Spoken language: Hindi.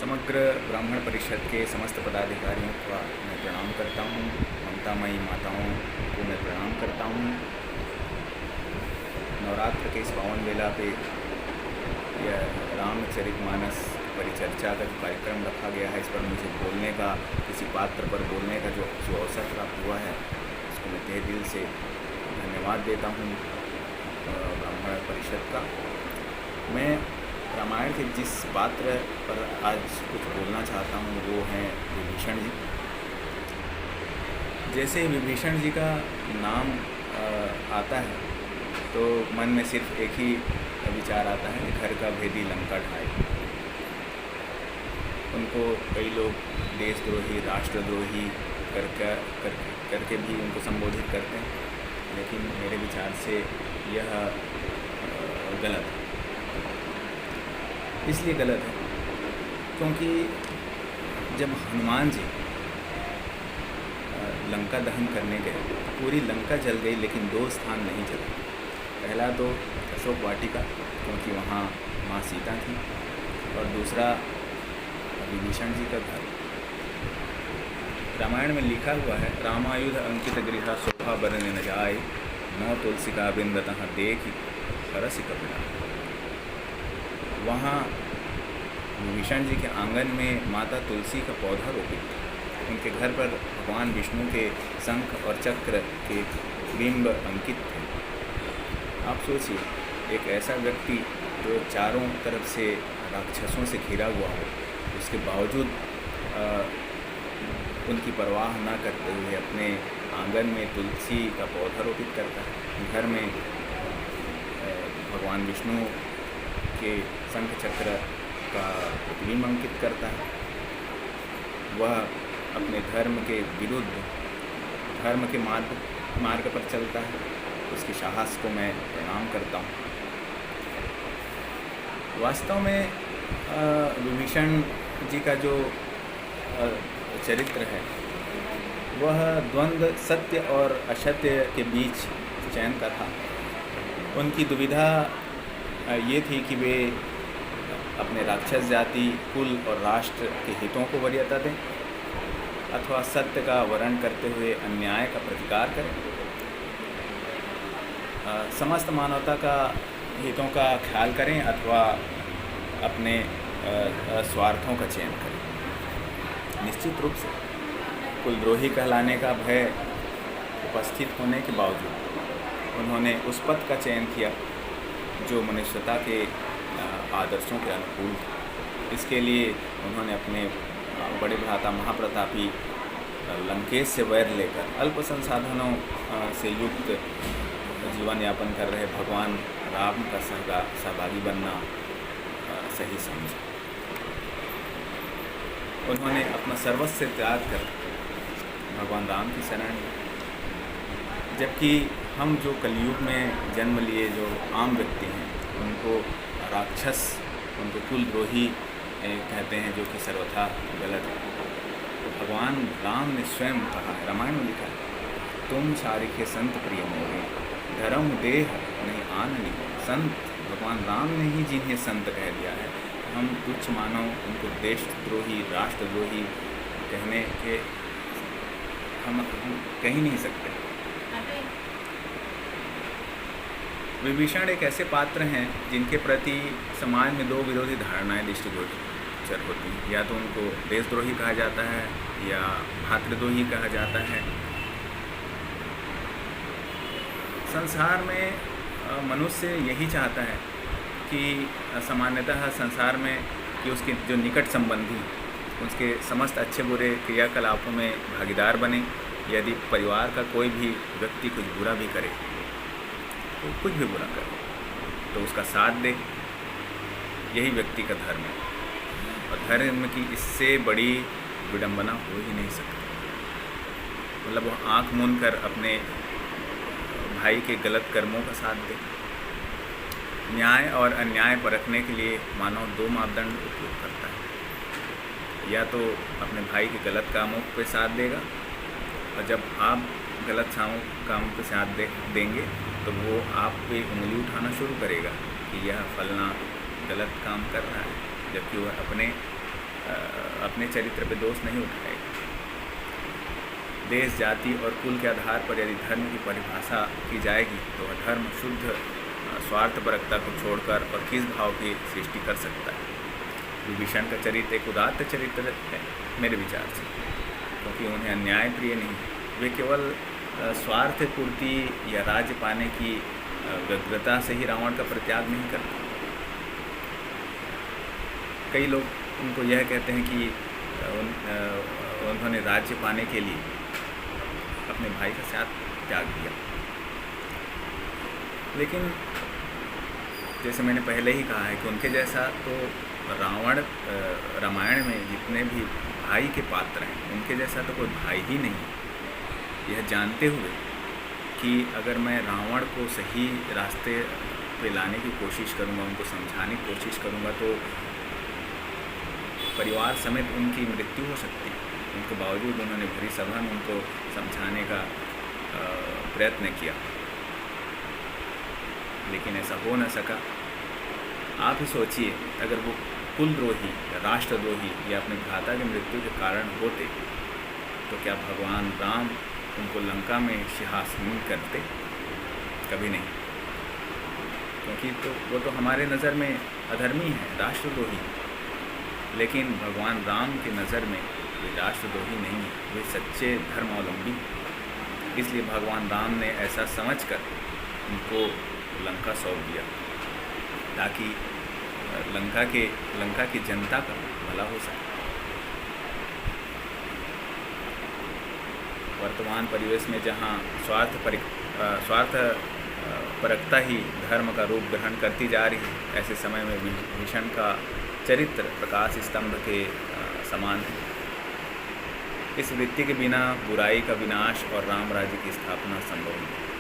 समग्र ब्राह्मण परिषद के समस्त पदाधिकारियों का मैं प्रणाम करता हूँ। ममतामयी माताओं को मैं प्रणाम करता हूँ। नवरात्र के इस पावन वेला पे यह रामचरितमानस परिचर्चा का जो कार्यक्रम रखा गया है, इस पर मुझे बोलने का, किसी पात्र पर बोलने का जो अवसर प्राप्त हुआ है, उसको मैं तहे दिल से धन्यवाद देता हूँ ब्राह्मण परिषद का। मैं रामायण के जिस पात्र पर आज कुछ बोलना चाहता हूँ वो हैं विभीषण जी। जैसे विभीषण जी का नाम आता है तो मन में सिर्फ एक ही विचार आता है कि घर का भेदी लंका ढाए। उनको कई लोग देशद्रोही, राष्ट्रद्रोही करके भी उनको संबोधित करते हैं, लेकिन मेरे विचार से यह गलत है। इसलिए गलत है क्योंकि जब हनुमान जी लंका दहन करने गए, पूरी लंका जल गई, लेकिन दो स्थान नहीं जले। पहला तो अशोक वाटिका, क्योंकि वहाँ माँ सीता थी, और दूसरा विभीषण जी का घर। रामायण में लिखा हुआ है, रामायुध अंकित गृह शोभा बरने न जाए, नौ तुलसिका बिंदतः देखी हरसि कपिला। वहाँ विभीषण जी के आंगन में माता तुलसी का पौधा रोपित था। उनके घर पर भगवान विष्णु के शंख और चक्र के बिंब अंकित थे। आप सोचिए, एक ऐसा व्यक्ति जो चारों तरफ से राक्षसों से घिरा हुआ हो, उसके बावजूद उनकी परवाह न करते हुए अपने आंगन में तुलसी का पौधा रोपित करता है। घर में भगवान विष्णु के शंख चक्र का प्रतिबिंब अंकित करता है। वह अपने धर्म के विरुद्ध, धर्म के मार्ग पर चलता है। उसके साहस को मैं प्रणाम करता हूँ। वास्तव में विभीषण जी का जो चरित्र है वह द्वंद्व सत्य और असत्य के बीच चयन का था। उनकी दुविधा ये थी कि वे अपने राक्षस जाति, कुल और राष्ट्र के हितों को वरीयता दें अथवा सत्य का वर्ण करते हुए अन्याय का प्रतिकार करें, समस्त मानवता का हितों का ख्याल करें अथवा अपने स्वार्थों का चयन करें। निश्चित रूप से कुलद्रोही कहलाने का भय उपस्थित होने के बावजूद उन्होंने उस पथ का चयन किया जो मनुष्यता के आदर्शों के अनुकूल था। इसके लिए उन्होंने अपने बड़े भ्राता महाप्रतापी लंकेश से वैर लेकर अल्प संसाधनों से युक्त जीवन यापन कर रहे भगवान राम का सहभागी बनना सही समझा। उन्होंने अपना सर्वस्व त्याग कर भगवान राम की शरण ली। जबकि हम जो कलयुग में जन्म लिए जो आम व्यक्ति हैं, उनको राक्षस, उनको कुलद्रोही कहते हैं, जो कि सर्वथा गलत है। तो भगवान राम ने स्वयं कहा है, रामायण में लिखा है, तुम सारिखे संत प्रिय मोहे, धर्म देह नहीं आननी। संत भगवान राम ने ही जिन्हें संत कह दिया है। हम तुच्छ मानव उनको देशद्रोही, राष्ट्रद्रोही कहने के हम कह ही नहीं सकते। विभीषण एक ऐसे पात्र हैं जिनके प्रति समाज में दो विरोधी धारणाएं दृष्टिगोचर होती हैं। या तो उनको देशद्रोही कहा जाता है या भातृद्रोही कहा जाता है। संसार में मनुष्य यही चाहता है कि सामान्यतः संसार में कि उसके जो निकट संबंधी उसके समस्त अच्छे बुरे क्रियाकलापों में भागीदार बने। यदि परिवार का कोई भी व्यक्ति कुछ बुरा भी करे, तो कुछ भी बुरा करे, तो उसका साथ दे, यही व्यक्ति का धर्म है। और धर्म की इससे बड़ी विडंबना हो ही नहीं सकती। मतलब वो आँख मूंद कर अपने भाई के गलत कर्मों का साथ दे। न्याय और अन्याय परखने के लिए मानव दो मापदंड उपयोग करता है। या तो अपने भाई के गलत कामों पे साथ देगा, और जब आप गलत कामों पे साथ देंगे तो वो आप पे उंगली उठाना शुरू करेगा कि यह फलना गलत काम कर रहा है, जबकि वह अपने अपने चरित्र पे दोष नहीं उठाएगा। देश, जाति और कुल के आधार पर यदि धर्म की परिभाषा की जाएगी तो अधर्म शुद्ध स्वार्थपरकता को छोड़कर और किस भाव की सृष्टि कर सकता है। विभीषण का चरित्र एक उदात्त चरित्र है मेरे विचार से, क्योंकि उन्हें अन्याय प्रिय नहीं, वे केवल स्वार्थ पूर्ति या राज्य पाने की व्यग्रता से ही रावण का परित्याग नहीं करते। कई लोग उनको यह कहते हैं कि उन्होंने राज्य पाने के लिए अपने भाई का साथ त्याग दिया, लेकिन जैसे मैंने पहले ही कहा है कि उनके जैसा तो रावण रामायण में जितने भी भाई के पात्र हैं उनके जैसा तो कोई भाई ही नहीं। यह जानते हुए कि अगर मैं रावण को सही रास्ते पे लाने की कोशिश करूँगा, उनको समझाने की कोशिश करूँगा, तो परिवार समेत उनकी मृत्यु हो सकती है। उनके बावजूद उन्होंने भरी सभा में उनको समझाने का प्रयत्न किया, लेकिन ऐसा हो न सका। आप ही सोचिए, अगर वो कुलद्रोही या राष्ट्रद्रोही या अपने भ्राता की मृत्यु के कारण होते तो क्या भगवान राम उनको लंका में सिंहासन करते? कभी नहीं, क्योंकि वो तो हमारे नज़र में अधर्मी है, राष्ट्रद्रोही। लेकिन भगवान राम की नज़र में वे राष्ट्रद्रोही नहीं, वे सच्चे धर्मावलंबी। इसलिए भगवान राम ने ऐसा समझकर उनको लंका सौंप दिया ताकि लंका की जनता का भला हो सके। वर्तमान परिवेश में जहाँ स्वार्थपरकता ही धर्म का रूप ग्रहण करती जा रही है, ऐसे समय में विभीषण का चरित्र प्रकाश स्तंभ के समान है। इस वृत्ति के बिना बुराई का विनाश और राम राज्य की स्थापना संभव नहीं।